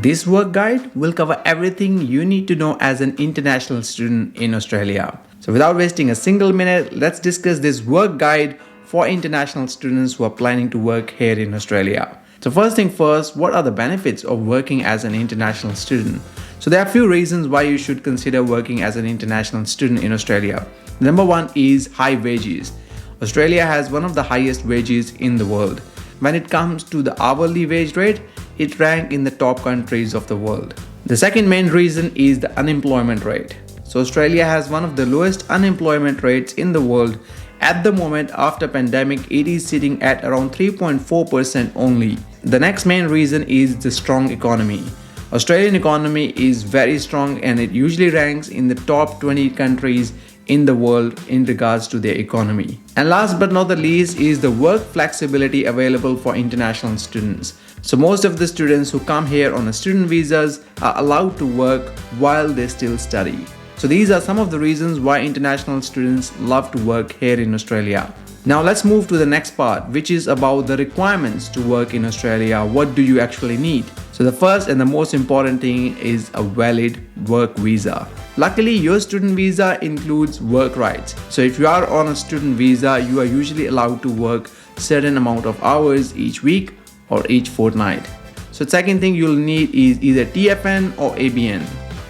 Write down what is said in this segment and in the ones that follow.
This work guide will cover everything you need to know as an international student in Australia. So without wasting a single minute, let's discuss this work guide for international students who are planning to work here in Australia. So first thing first, what are the benefits of working as an international student? So there are a few reasons why you should consider working as an international student in Australia. Number one is high wages. Australia has one of the highest wages in the world. When it comes to the hourly wage rate, it ranks in the top countries of the world. The second main reason is the unemployment rate. So Australia has one of the lowest unemployment rates in the world. At the moment, after pandemic, it is sitting at around 3.4% only. The next main reason is the strong economy. Australian economy is very strong and it usually ranks in the top 20 countries in the world in regards to their economy. And last but not the least is the work flexibility available for international students. So most of the students who come here on a student visas are allowed to work while they still study. So these are some of the reasons why international students love to work here in Australia. Now let's move to the next part, which is about the requirements to work in Australia. What do you actually need? So the first and the most important thing is a valid work visa. Luckily, your student visa includes work rights. So if you are on a student visa, you are usually allowed to work certain amount of hours each week or each fortnight. So second thing you'll need is either TFN or ABN.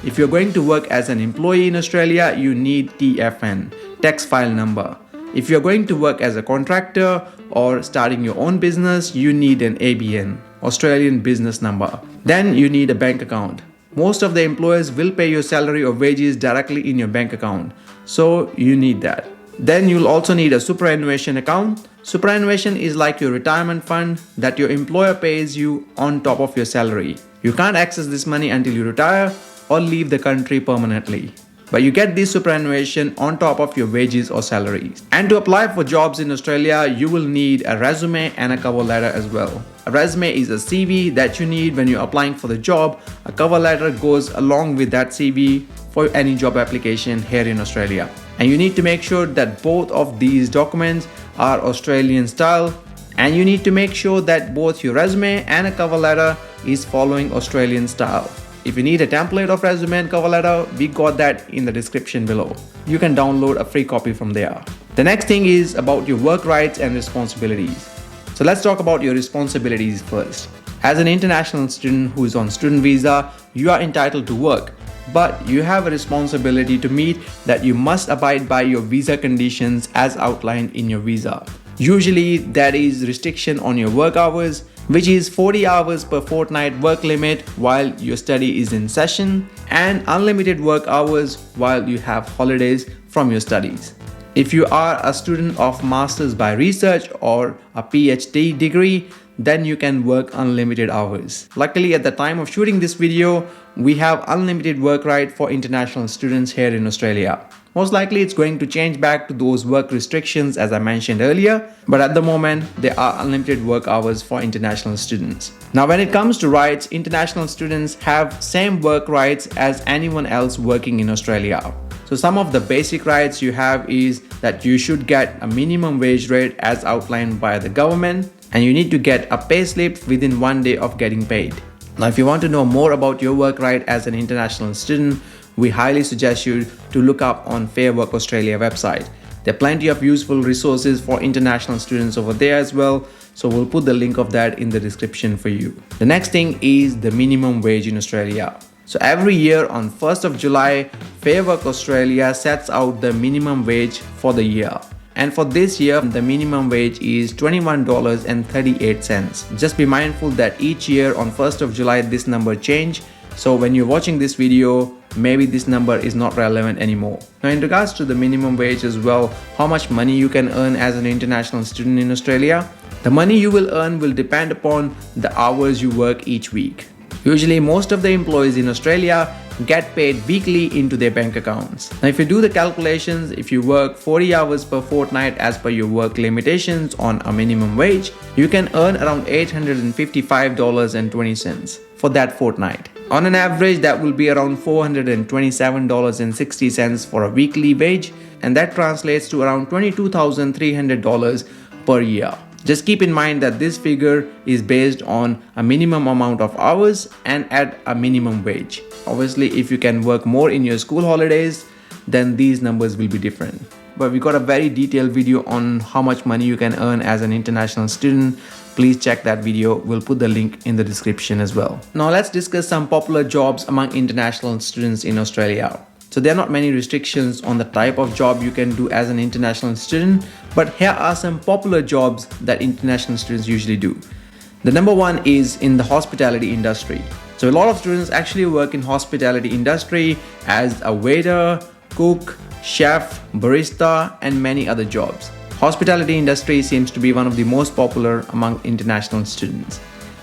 If you're going to work as an employee in Australia, you need TFN, tax file number. If you're going to work as a contractor or starting your own business, you need an ABN, Australian business number. Then you need a bank account. Most of the employers will pay your salary or wages directly in your bank account, so you need that. Then you'll also need a superannuation account. Superannuation is like your retirement fund that your employer pays you on top of your salary. You can't access this money until you retire or leave the country permanently. But you get this superannuation on top of your wages or salaries. And to apply for jobs in Australia, you will need a resume and a cover letter as well. A resume is a CV that you need when you're applying for the job. A cover letter goes along with that CV for any job application here in Australia. And you need to make sure that both of these documents are Australian style. And you need to make sure that both your resume and a cover letter is following Australian style. If you need a template of resume and cover letter, we got that in the description below. You can download a free copy from there. The next thing is about your work rights and responsibilities. So let's talk about your responsibilities first. As an international student who is on student visa, you are entitled to work, but you have a responsibility to meet that you must abide by your visa conditions as outlined in your visa. Usually that is restriction on your work hours, which is 40 hours per fortnight work limit while your study is in session, and unlimited work hours while you have holidays from your studies. If you are a student of Masters by Research or a PhD degree, then you can work unlimited hours. Luckily, at the time of shooting this video, we have unlimited work right for international students here in Australia. Most likely it's going to change back to those work restrictions as I mentioned earlier, but at the moment there are unlimited work hours for international students. Now when it comes to rights, international students have same work rights as anyone else working in Australia. So some of the basic rights you have is that you should get a minimum wage rate as outlined by the government, and you need to get a pay slip within 1 day of getting paid. Now if you want to know more about your work right as an international student, we highly suggest you to look up on Fairwork Australia website. There are plenty of useful resources for international students over there as well, so we'll put the link of that in the description for you. The next thing is the minimum wage in Australia. So every year on 1st of July, Fairwork Australia sets out the minimum wage for the year. And for this year, the minimum wage is $21.38. Just be mindful that each year on 1st of July, this number changes. So when you're watching this video, maybe this number is not relevant anymore. Now in regards to the minimum wage as well, how much money you can earn as an international student in Australia? The money you will earn will depend upon the hours you work each week. Usually most of the employees in Australia get paid weekly into their bank accounts. Now if you do the calculations, if you work 40 hours per fortnight as per your work limitations on a minimum wage, you can earn around $855.20 for that fortnight. On an average, that will be around $427.60 for a weekly wage, and that translates to around $22,300 per year. Just keep in mind that this figure is based on a minimum amount of hours and at a minimum wage. Obviously, if you can work more in your school holidays, then these numbers will be different. But we got a very detailed video on how much money you can earn as an international student. Please check that video. We'll put the link in the description as well. Now let's discuss some popular jobs among international students in Australia. So there are not many restrictions on the type of job you can do as an international student, but here are some popular jobs that international students usually do. The number one is in the hospitality industry. So a lot of students actually work in hospitality industry as a waiter, cook, chef, barista, and many other jobs. Hospitality industry seems to be one of the most popular among international students.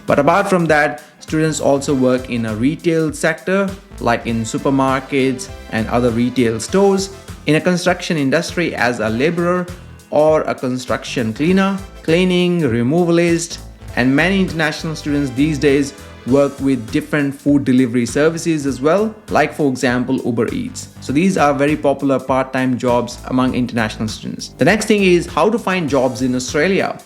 But apart from that, students also work in a retail sector like in supermarkets and other retail stores, in a construction industry as a laborer or a construction cleaner, cleaning, removalist, and many international students these days work with different food delivery services as well, like for example Uber Eats. So these are very popular part-time jobs among international students. The next thing is how to find jobs in Australia.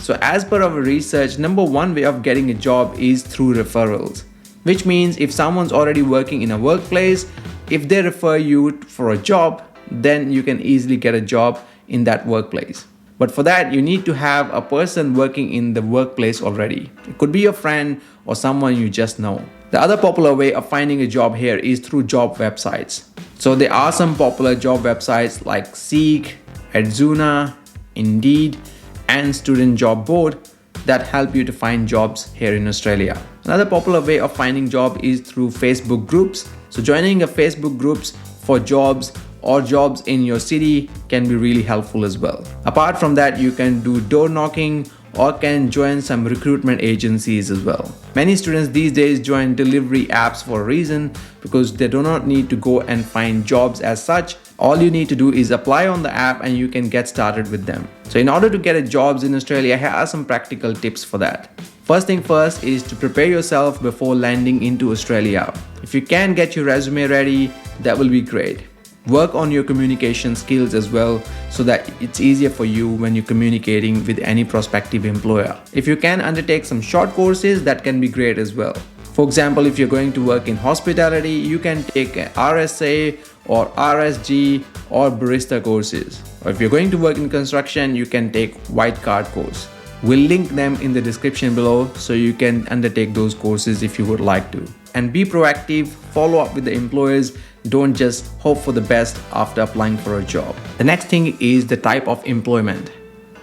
So as per our research, number one way of getting a job is through referrals, which means if someone's already working in a workplace, if they refer you for a job, then you can easily get a job in that workplace. But for that, you need to have a person working in the workplace already. It could be your friend or someone you just know. The other popular way of finding a job here is through job websites. So there are some popular job websites like Seek, Edzuna, Indeed, and Student Job Board that help you to find jobs here in Australia. Another popular way of finding job is through Facebook groups. So joining a Facebook groups for jobs or jobs in your city can be really helpful as well. Apart from that, you can do door knocking or can join some recruitment agencies as well. Many students these days join delivery apps for a reason, because they do not need to go and find jobs as such. All you need to do is apply on the app and you can get started with them. So in order to get a jobs in Australia, here are some practical tips for that. First thing first is to prepare yourself before landing into Australia. If you can get your resume ready, that will be great. Work on your communication skills as well, so that it's easier for you when you're communicating with any prospective employer. If you can undertake some short courses, that can be great as well. For example, if you're going to work in hospitality, you can take an RSA or RSG or barista courses. Or if you're going to work in construction, you can take white card course. We'll link them in the description below so you can undertake those courses if you would like to. And be proactive, follow up with the employers. Don't just hope for the best after applying for a job. The next thing is the type of employment.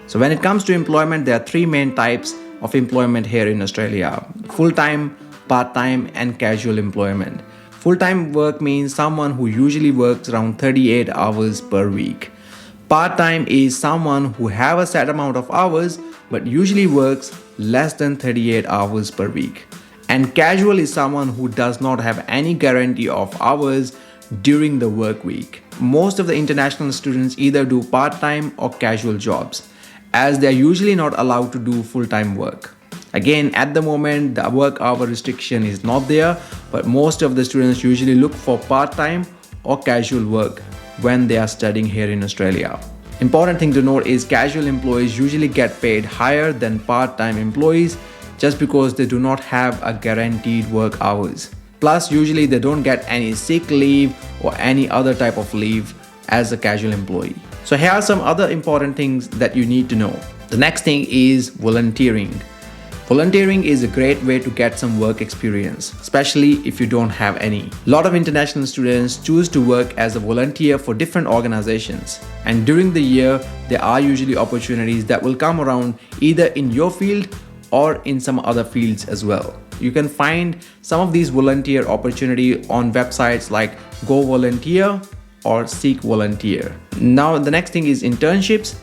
So when it comes to employment, there are three main types of employment here in Australia: full-time, part-time, and casual employment. Full-time work means someone who usually works around 38 hours per week. Part-time is someone who have a set amount of hours but usually works less than 38 hours per week. And casual is someone who does not have any guarantee of hours during the work week. Most of the international students either do part-time or casual jobs, as they are usually not allowed to do full-time work. Again, at the moment, the work hour restriction is not there, but most of the students usually look for part-time or casual work when they are studying here in Australia. Important thing to note is casual employees usually get paid higher than part-time employees just because they do not have a guaranteed work hours. Plus, usually they don't get any sick leave or any other type of leave as a casual employee. So here are some other important things that you need to know. The next thing is volunteering. Volunteering is a great way to get some work experience, especially if you don't have any. A lot of international students choose to work as a volunteer for different organizations. And during the year, there are usually opportunities that will come around either in your field or in some other fields as well. You can find some of these volunteer opportunity on websites like Go Volunteer or Seek Volunteer. Now, the next thing is internships.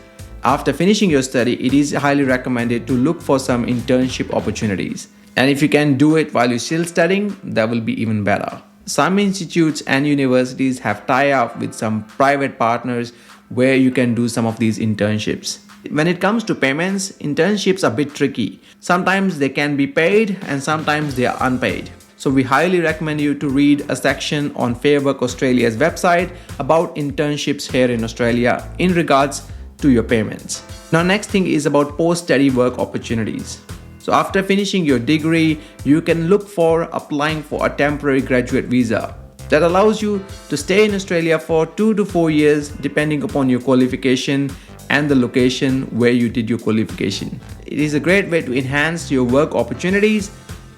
After finishing your study, it is highly recommended to look for some internship opportunities. And if you can do it while you're still studying, that will be even better. Some institutes and universities have tie-up with some private partners where you can do some of these internships. When it comes to payments, internships are a bit tricky. Sometimes they can be paid and sometimes they are unpaid. So we highly recommend you to read a section on Fairwork Australia's website about internships here in Australia in regards to your payments. Now, next thing is about post-study work opportunities. So after finishing your degree, you can look for applying for a temporary graduate visa that allows you to stay in Australia for 2 to 4 years depending upon your qualification and the location where you did your qualification. It is a great way to enhance your work opportunities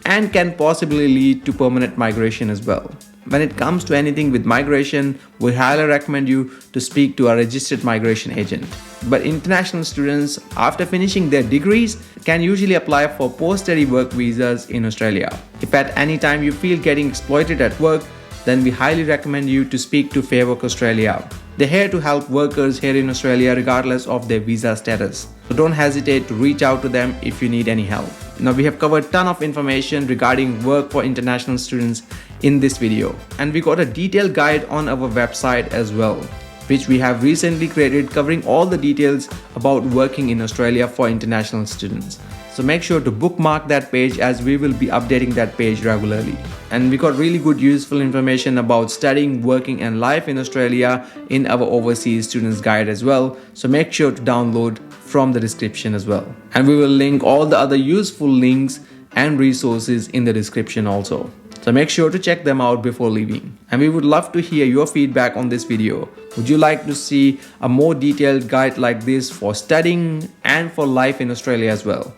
and can possibly lead to permanent migration as well. When it comes to anything with migration, we highly recommend you to speak to a registered migration agent. But international students, after finishing their degrees, can usually apply for post-study work visas in Australia. If at any time you feel getting exploited at work, then we highly recommend you to speak to Fairwork Australia. They're here to help workers here in Australia regardless of their visa status. So don't hesitate to reach out to them if you need any help. Now, we have covered a ton of information regarding work for international students in this video, and we got a detailed guide on our website as well, which we have recently created covering all the details about working in Australia for international students. So make sure to bookmark that page as we will be updating that page regularly. And we got really good useful information about studying, working and life in Australia in our overseas students guide as well. So make sure to download from the description as well. And we will link all the other useful links and resources in the description also. So make sure to check them out before leaving. And we would love to hear your feedback on this video. Would you like to see a more detailed guide like this for studying and for life in Australia as well?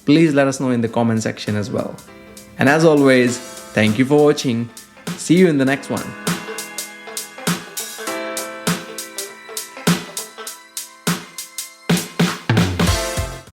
Please let us know in the comment section as well. And as always, thank you for watching. See you in the next one.